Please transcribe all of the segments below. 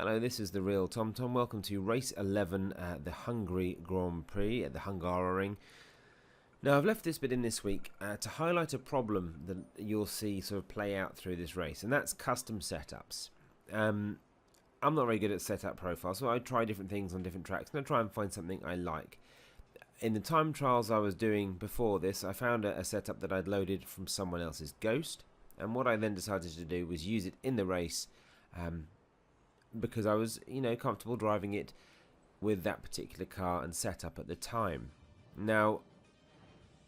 Hello, this is the real TomTom. Welcome to race 11 at the Hungary Grand Prix at the Hungaroring. Now, I've left this bit in this week to highlight a problem that you'll see sort of play out through this race, and that's custom setups. I'm not very good at setup profiles, so I try different things on different tracks, and I try and find something I like. In the time trials I was doing before this, I found a setup that I'd loaded from someone else's Ghost, and what I then decided to do was use it in the race, because I was, comfortable driving it with that particular car and setup at the time. Now,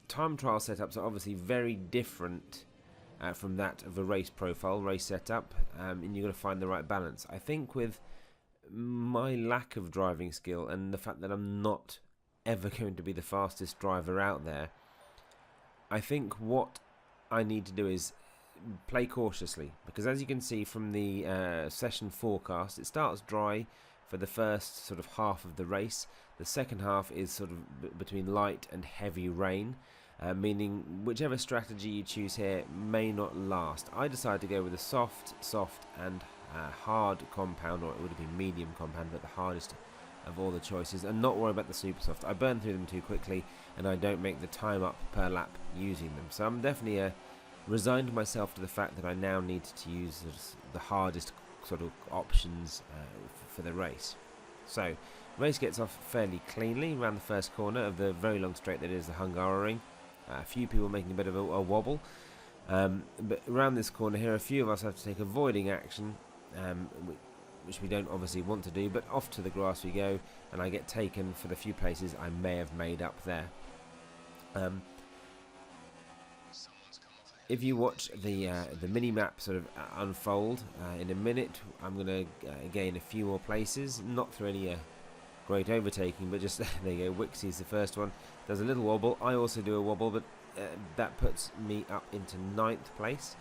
time trial setups are obviously very different from that of a race profile, race setup, and you've got to find the right balance. I think with my lack of driving skill and the fact that I'm not ever going to be the fastest driver out there, I think what I need to do is play cautiously, because as you can see from the session forecast, it starts dry for the first sort of half of the race. The second half is sort of between light and heavy rain, meaning whichever strategy you choose here may not last. I decided to go with a soft and hard compound, or it would have been medium compound, but the hardest of all the choices, and not worry about the super soft. I burn through them too quickly and I don't make the time up per lap using them, so I'm definitely resigned myself to the fact that I now need to use the hardest sort of options for the race. So, race gets off fairly cleanly around the first corner of the very long straight that is the Hungaroring. A few people making a bit of a wobble, but around this corner here, a few of us have to take avoiding action, which we don't obviously want to do, but off to the grass we go, and I get taken for the few places I may have made up there. If you watch the mini-map sort of unfold in a minute, I'm going to gain a few more places, not through any great overtaking, but just, there you go, Wixie's the first one, does a little wobble. I also do a wobble, but that puts me up into 9th place.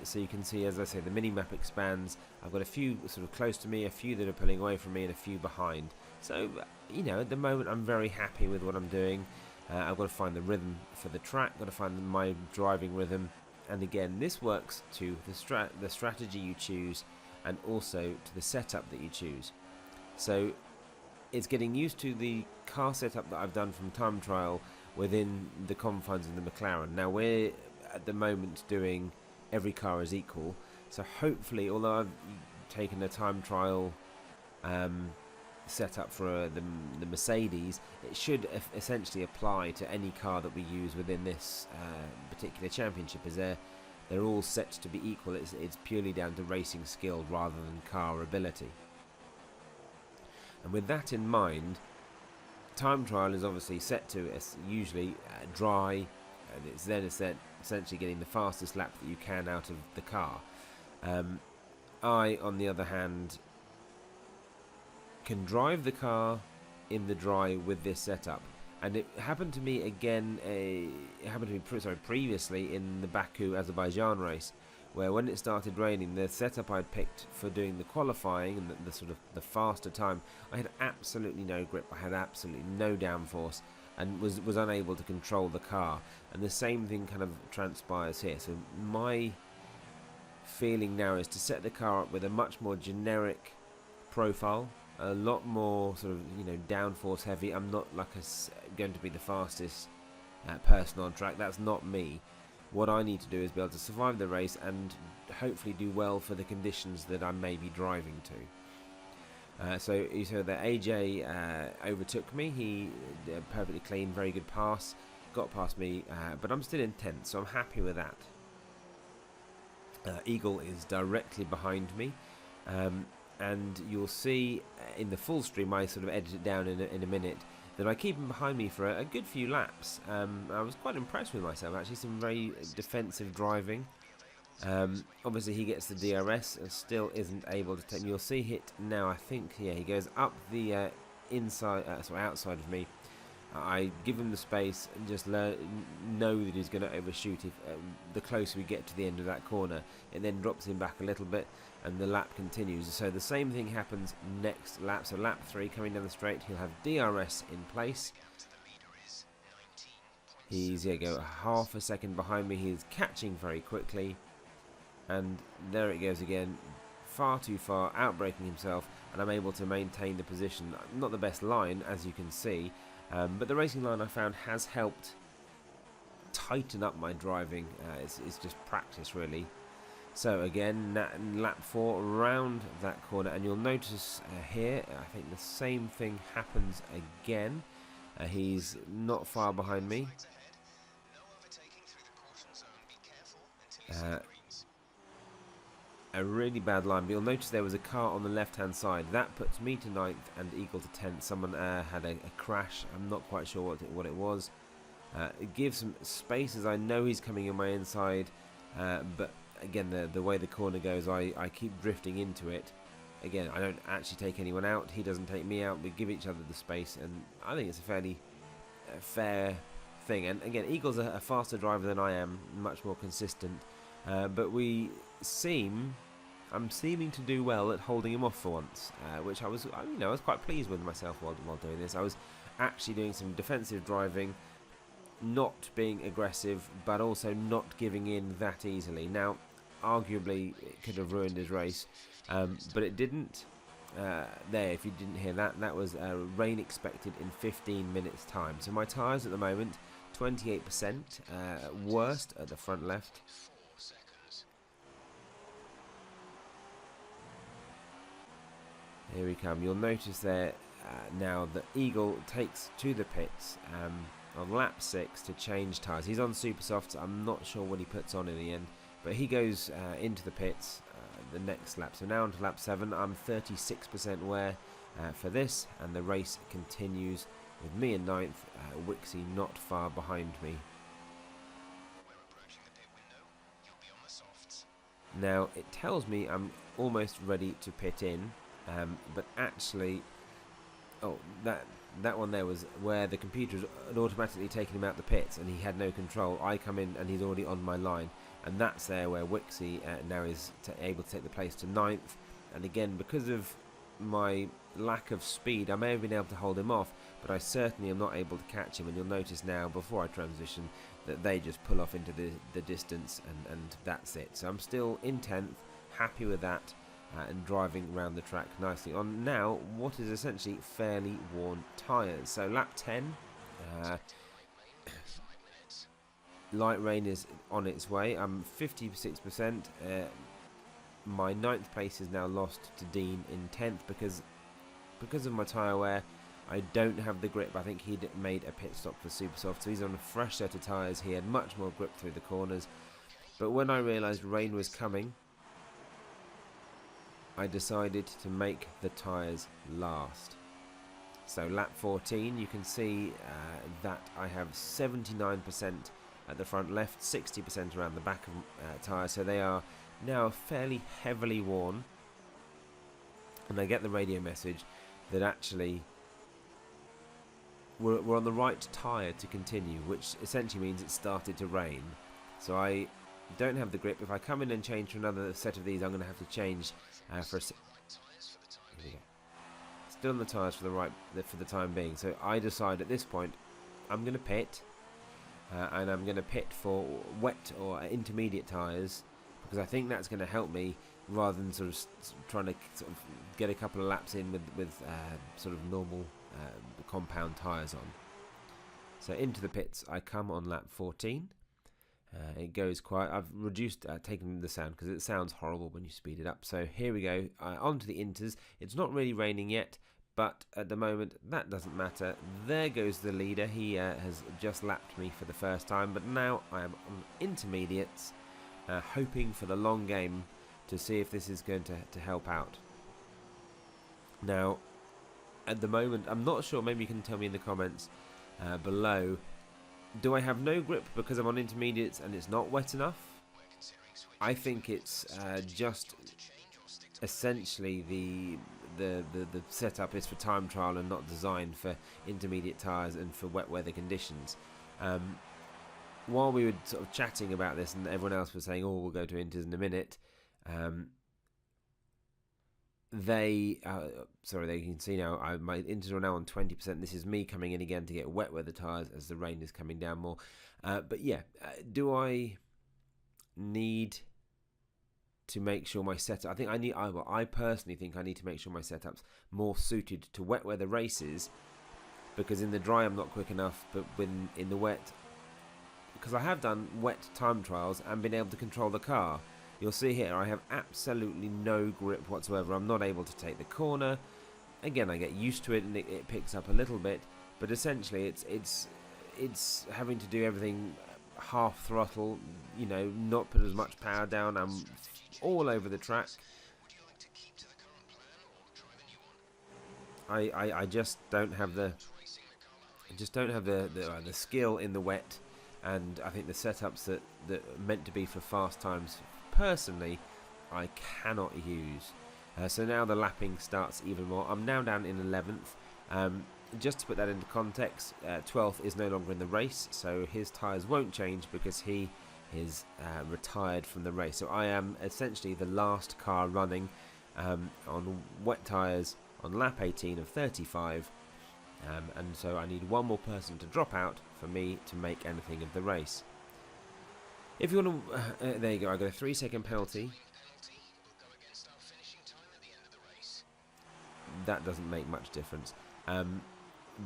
So you can see, as I say, the mini-map expands. I've got a few sort of close to me, a few that are pulling away from me, and a few behind. So, at the moment I'm very happy with what I'm doing. I've got to find the rhythm for the track, got to find my driving rhythm, and again, this works to the strategy you choose, and also to the setup that you choose. So it's getting used to the car setup that I've done from time trial within the confines of the McLaren. Now we're at the moment doing every car is equal, so hopefully, although I've taken a time trial set up for the Mercedes, it should essentially apply to any car that we use within this particular championship, as they're all set to be equal. It's purely down to racing skill rather than car ability. And with that in mind, time trial is obviously set to usually dry, and it's then essentially getting the fastest lap that you can out of the car. I, on the other hand, can drive the car in the dry with this setup, and it happened to me again. It happened to me previously in the Baku Azerbaijan race, where when it started raining, the setup I'd picked for doing the qualifying and the sort of the faster time, I had absolutely no grip. I had absolutely no downforce, and was unable to control the car. And the same thing kind of transpires here. So my feeling now is to set the car up with a much more generic profile, a lot more sort of downforce heavy. I'm not like going to be the fastest person on track. That's not me. What I need to do is be able to survive the race and hopefully do well for the conditions that I may be driving to. So you saw that AJ overtook me. He perfectly clean, very good pass, got past me, but I'm still in 10th, so I'm happy with that. Eagle is directly behind me, and you'll see in the full stream, I sort of edit it down in a minute, that I keep him behind me for a good few laps. I was quite impressed with myself, actually. Some very defensive driving. Obviously he gets the DRS and still isn't able to take me. You'll see it now, I think, yeah, he goes up the outside of me. I give him the space and just know that he's going to overshoot if the closer we get to the end of that corner. It then drops him back a little bit and the lap continues. So the same thing happens next lap. So lap 3, coming down the straight, he'll have DRS in place. He's going to go half a second behind me. He's catching very quickly, and there it goes again. far too far, outbraking himself, and I'm able to maintain the position. Not the best line, as you can see, but the racing line I found has helped tighten up my driving. It's just practice, really. So again, lap 4, around that corner, and you'll notice here, I think the same thing happens again. He's not far behind me. A really bad line, but you'll notice there was a car on the left hand side. That puts me to 9th and Eagle to 10th. Someone had a crash. I'm not quite sure what it was. It gives some space as I know he's coming on my inside, but again, the way the corner goes, I keep drifting into it. Again, I don't actually take anyone out. He doesn't take me out. We give each other the space, and I think it's a fairly fair thing. And again, Eagle's a faster driver than I am, much more consistent. But I'm seeming to do well at holding him off for once, which I was quite pleased with myself while doing this. I was actually doing some defensive driving, not being aggressive, but also not giving in that easily. Now, arguably, it could have ruined his race, but it didn't. There, if you didn't hear that, that was rain expected in 15 minutes time. So my tyres at the moment, 28%, worst at the front left. Here we come. You'll notice there now that Eagle takes to the pits on lap 6 to change tyres. He's on super softs. I'm not sure what he puts on in the end, but he goes into the pits the next lap. So now on to lap 7. I'm 36% wear for this, and the race continues with me in 9th, Wixie not far behind me. Now it tells me I'm almost ready to pit in, but actually, that one there was where the computer had automatically taken him out the pits and he had no control. I come in and he's already on my line, and that's there where Wixie now is able to take the place to 9th. And again, because of my lack of speed, I may have been able to hold him off, but I certainly am not able to catch him. And you'll notice now, before I transition, that they just pull off into the distance, and that's it. So I'm still in 10th, happy with that, and driving around the track nicely on now what is essentially fairly worn tyres. So lap 10, light rain is on its way. I'm 56%. My 9th place is now lost to Dean in 10th because of my tyre wear. I don't have the grip. I think he'd made a pit stop for super soft, so he's on a fresh set of tyres. He had much more grip through the corners, but when I realised rain was coming, I decided to make the tyres last. So lap 14, you can see that I have 79% at the front left, 60% around the back of tyres, so they are now fairly heavily worn. And I get the radio message that actually we're on the right tyre to continue, which essentially means it started to rain. So I don't have the grip. If I come in and change to another set of these, I'm going to have to change for still on the tyres for the time being. So I decide at this point I'm going to pit, and I'm going to pit for wet or intermediate tyres, because I think that's going to help me rather than sort of trying to sort of get a couple of laps in with sort of normal compound tyres on. So into the pits I come on lap 14. It goes quiet. I've reduced, taken the sound because it sounds horrible when you speed it up. So here we go, on to the inters. It's not really raining yet, but at the moment that doesn't matter. There goes the leader. He has just lapped me for the first time, but now I am on intermediates, hoping for the long game to see if this is going to help out. Now, at the moment, I'm not sure, maybe you can tell me in the comments below, do I have no grip because I'm on intermediates and it's not wet enough? I think it's just essentially the setup is for time trial and not designed for intermediate tyres and for wet weather conditions. While we were sort of chatting about this and everyone else was saying, oh, we'll go to inters in a minute, they can see now my inters are now on 20%. This is me coming in again to get wet weather tyres as the rain is coming down more. But yeah, do I need to make sure my setup. I personally think I need to make sure my setup's more suited to wet weather races, because in the dry I'm not quick enough, but when in the wet, because I have done wet time trials and been able to control the car. You'll see here I have absolutely no grip whatsoever. I'm not able to take the corner. Again, I get used to it and it picks up a little bit, but essentially it's having to do everything half throttle, you know, not put as much power down. I'm all over the track. I just don't have the skill in the wet, and I think the setups that are meant to be for fast times, personally, I cannot use. So now the lapping starts even more. I'm now down in 11th. Just to put that into context, 12th is no longer in the race, so his tyres won't change because he is retired from the race. So I am essentially the last car running on wet tyres on lap 18 of 35, and so I need one more person to drop out for me to make anything of the race. If you want to, there you go, I got a 3-second penalty. That doesn't make much difference.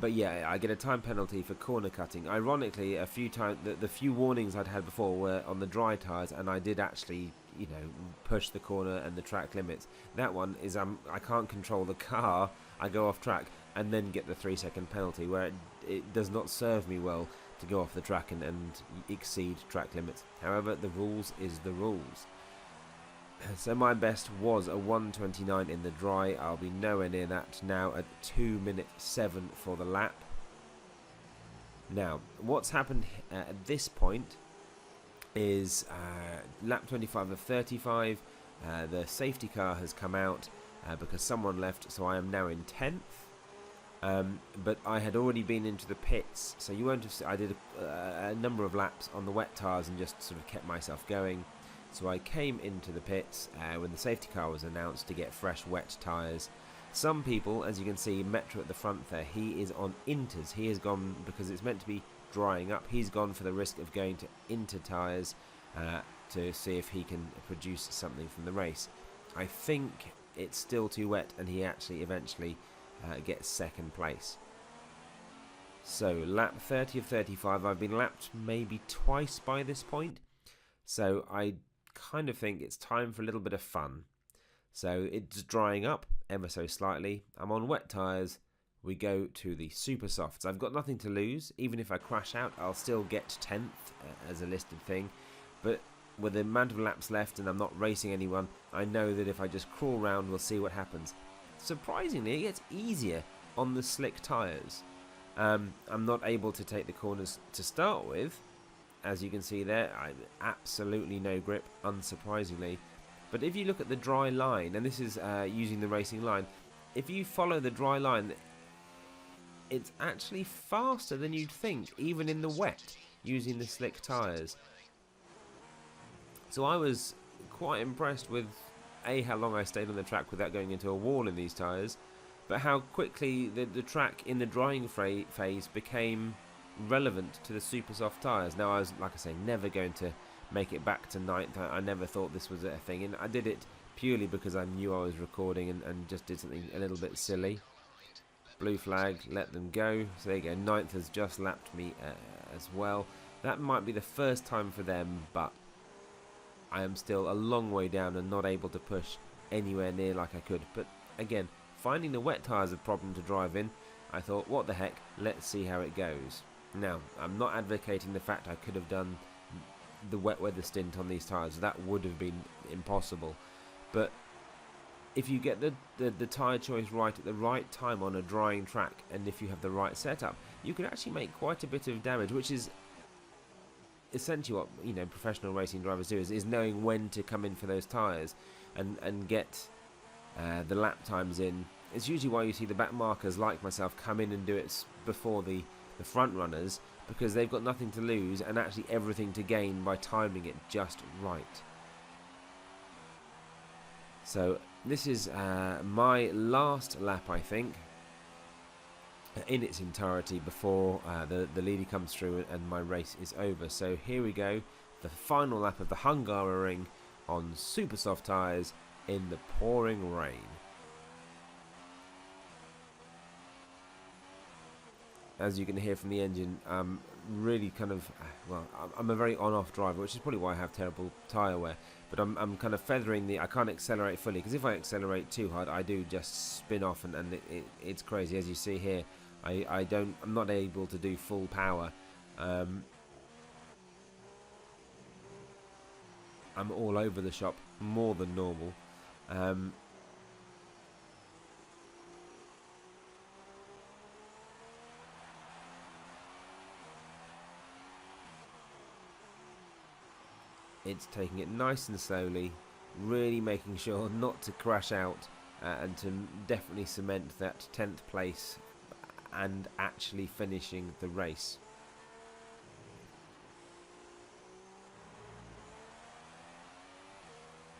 But yeah, I get a time penalty for corner cutting. Ironically, a few times the few warnings I'd had before were on the dry tyres, and I did actually, you know, push the corner and the track limits. That one is I can't control the car. I go off track and then get the 3-second penalty, where it does not serve me well to go off the track and exceed track limits. However, the rules is the rules. So my best was a 1:29 in the dry. I'll be nowhere near that now at 2:07 for the lap. Now, what's happened at this point is lap 25 of 35. The safety car has come out because someone left, so I am now in 10th. But I had already been into the pits, so you won't have seen. I did a number of laps on the wet tyres and just sort of kept myself going. So I came into the pits when the safety car was announced to get fresh wet tyres. Some people, as you can see, Metro at the front there, he is on inters. He has gone, because it's meant to be drying up, he's gone for the risk of going to inter tyres to see if he can produce something from the race. I think it's still too wet, and he actually eventually gets second place. So lap 30 of 35, I've been lapped maybe twice by this point, so I kind of think it's time for a little bit of fun. So it's drying up ever so slightly. I'm on wet tyres. We go to the super softs. I've got nothing to lose. Even if I crash out, I'll still get 10th as a listed thing. But with the amount of laps left and I'm not racing anyone, I know that if I just crawl around, we'll see what happens. Surprisingly, it gets easier on the slick tyres. I'm not able to take the corners to start with. As you can see there, I absolutely no grip, unsurprisingly. But if you look at the dry line, and this is using the racing line, if you follow the dry line, it's actually faster than you'd think, even in the wet, using the slick tyres. So I was quite impressed with how long I stayed on the track without going into a wall in these tyres, but how quickly the track in the drying phase became relevant to the super soft tyres. Now I was, like I say, never going to make it back to 9th. I never thought this was a thing, and I did it purely because I knew I was recording and just did something a little bit silly. Blue flag, let them go. So there you go, 9th has just lapped me as well. That might be the first time for them, but I am still a long way down and not able to push anywhere near like I could. But again, finding the wet tyres a problem to drive in, I thought, what the heck, let's see how it goes. Now, I'm not advocating the fact I could have done the wet weather stint on these tyres. That would have been impossible. But if you get the tyre choice right at the right time on a drying track, and if you have the right setup, you can actually make quite a bit of damage, which is essentially what, you know, professional racing drivers do, is knowing when to come in for those tyres and get the lap times in. It's usually why you see the back markers like myself come in and do it before the front runners, because they've got nothing to lose and actually everything to gain by timing it just right. So this is my last lap, I think, in its entirety before the leader comes through and my race is over. So here we go, the final lap of the Hungary ring on super soft tyres in the pouring rain. As you can hear from the engine, really kind of, well, I'm a very on-off driver, which is probably why I have terrible tyre wear, but I'm kind of feathering I can't accelerate fully, because if I accelerate too hard, I do just spin off, and it's crazy. As you see here, I'm not able to do full power. I'm all over the shop, more than normal. It's taking it nice and slowly, really making sure not to crash out, and to definitely cement that 10th place and actually finishing the race.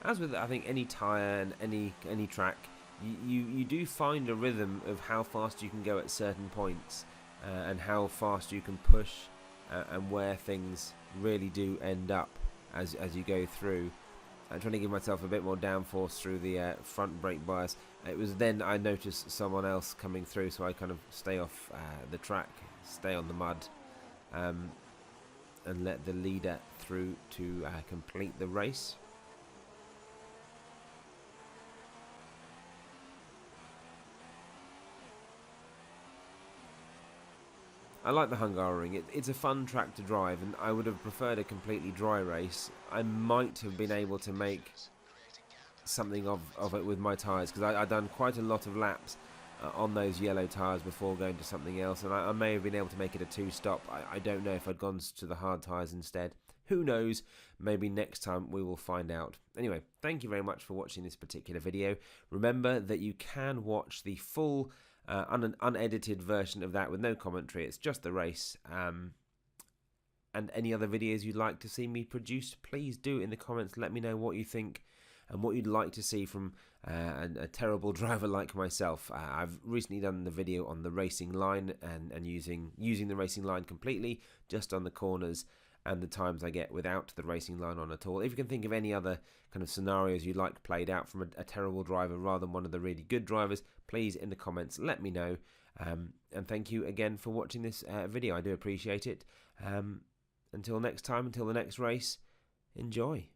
As with, I think, any tyre and any track, you do find a rhythm of how fast you can go at certain points, and how fast you can push, and where things really do end up as you go through. I'm trying to give myself a bit more downforce through the front brake bias. It was then I noticed someone else coming through, so I kind of stay off the track, stay on the mud, and let the leader through to complete the race. I like the Hungary. It's a fun track to drive, and I would have preferred a completely dry race. I might have been able to make something of it with my tyres, because I'd done quite a lot of laps on those yellow tyres before going to something else, and I may have been able to make it a two-stop. I don't know if I'd gone to the hard tyres instead. Who knows? Maybe next time we will find out. Anyway, thank you very much for watching this particular video. Remember that you can watch the full unedited version of that with no commentary. It's just the race. And any other videos you'd like to see me produce, please do in the comments. Let me know what you think and what you'd like to see from a terrible driver like myself. I've recently done the video on the racing line and using the racing line completely, just on the corners, and the times I get without the racing line on at all. If you can think of any other kind of scenarios you'd like played out from a terrible driver rather than one of the really good drivers, please in the comments let me know. And thank you again for watching this video. I do appreciate it. Until next time, until the next race, enjoy.